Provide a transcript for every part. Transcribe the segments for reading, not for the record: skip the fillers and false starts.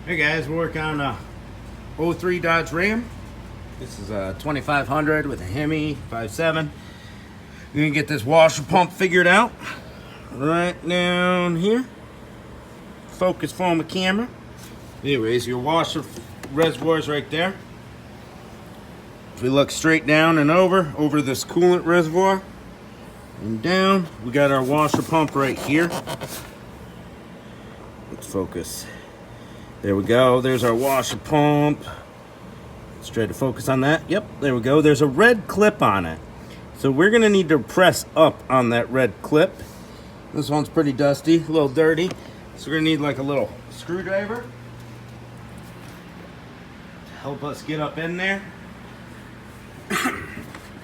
Hey guys, we're working on a '03 Dodge Ram. This is a 2500 with a Hemi 5.7. We're gonna get this washer pump figured out. Right down here. Focus from the camera. Anyways, your washer reservoir is right there. If we look straight down and over this coolant reservoir and down, we got our washer pump right here. Let's focus. There we go. There's our washer pump. Let's try to focus on that. Yep, there we go. There's a red clip on it. So we're going to need to press up on that red clip. This one's pretty dusty, a little dirty. So we're going to need like a little screwdriver to help us get up in there.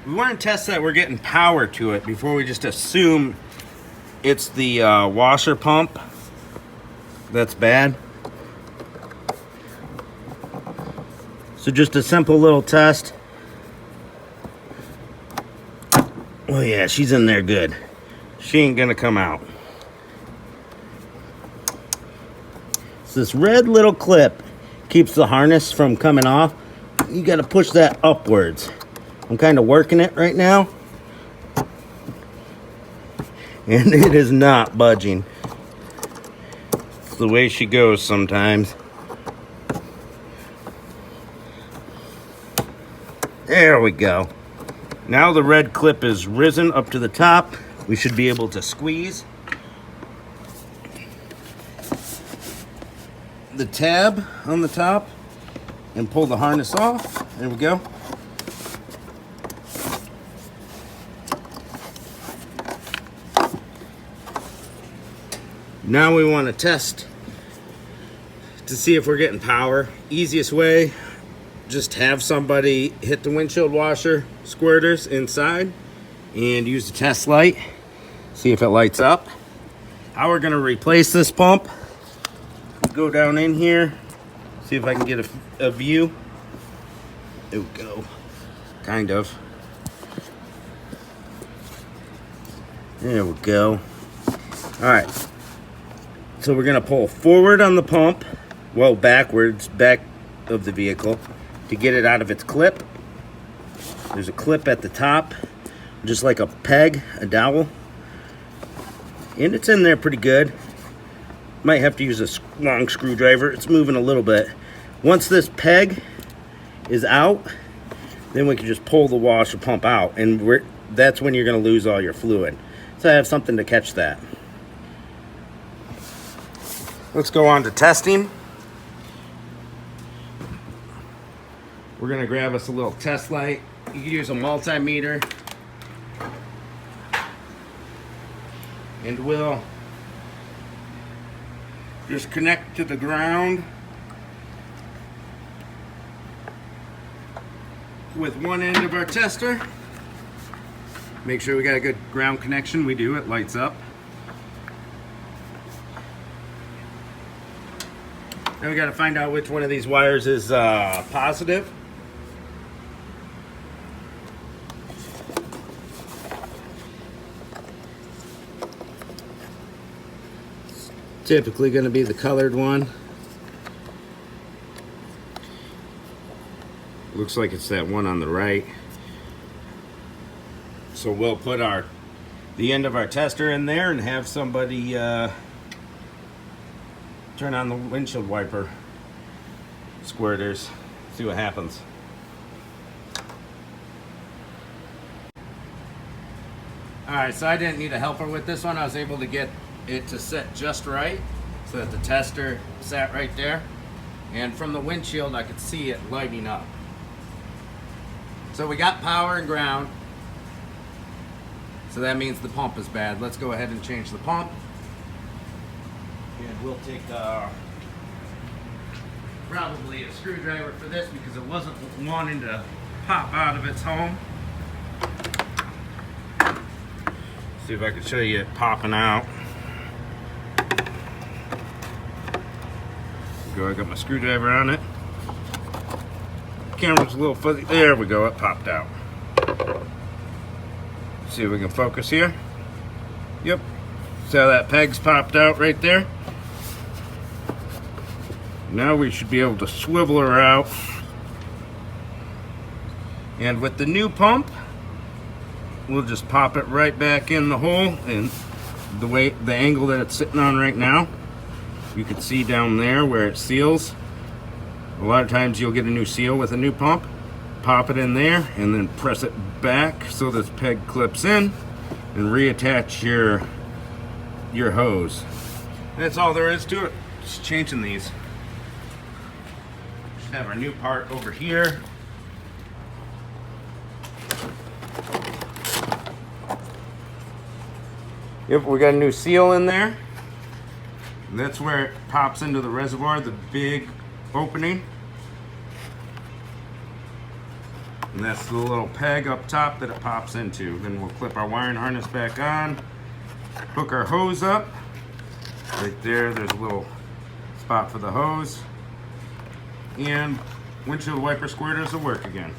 We want to test that we're getting power to it before we just assume it's the washer pump that's bad. So just a simple little test. Oh yeah, she's in there good. She ain't gonna come out. So this red little clip keeps the harness from coming off. You gotta push that upwards. I'm kind of working it right now. And it is not budging. It's the way she goes sometimes. There we go. Now the red clip is risen up to the top. We should be able to squeeze the tab on the top and pull the harness off. There we go. Now we want to test to see if we're getting power. Easiest way, just have somebody hit the windshield washer squirters inside and use the test light. See if it lights up. How we're going to replace this pump. Go down in here. See if I can get a view. There we go. Kind of. There we go. Alright. So we're going to pull forward on the pump. Well, backwards. Back of the vehicle. To get it out of its clip. There's a clip at the top, just like a peg, a dowel, and it's in there pretty good. Might have to use a long screwdriver. It's moving a little bit. Once this peg is out, then we can just pull the washer pump out, and that's when you're going to lose all your fluid. So I have something to catch that. Let's go on to testing. We're going to grab us a little test light. You can use a multimeter. And we'll just connect to the ground with one end of our tester. Make sure we got a good ground connection. We do. It lights up. Now we got to find out which one of these wires is positive. Typically going to be the colored one. Looks like it's that one on the right. So we'll put the end of our tester in there and have somebody turn on the windshield wiper squirters. See what happens. Alright, so I didn't need a helper with this one. I was able to get it to set just right so that the tester sat right there, and from the windshield I could see it lighting up. So we got power and ground, so that means the pump is bad. Let's go ahead and change the pump, and we'll take probably a screwdriver for this because it wasn't wanting to pop out of its home. See if I can show you it popping out. I got my screwdriver on it. Camera's a little fuzzy. There we go, it popped out. See if we can focus here. Yep. See how that peg's popped out right there? Now we should be able to swivel her out. And with the new pump, we'll just pop it right back in the hole, and the angle that it's sitting on right now, you can see down there where it seals. A lot of times you'll get a new seal with a new pump. Pop it in there and then press it back so this peg clips in, and reattach your hose. That's all there is to it. Just changing these. Should have our new part over here. Yep, we got a new seal in there. That's where it pops into the reservoir, the big opening. And that's the little peg up top that it pops into. Then we'll clip our wiring harness back on, hook our hose up. Right there, there's a little spot for the hose. And windshield wiper squirters will work again.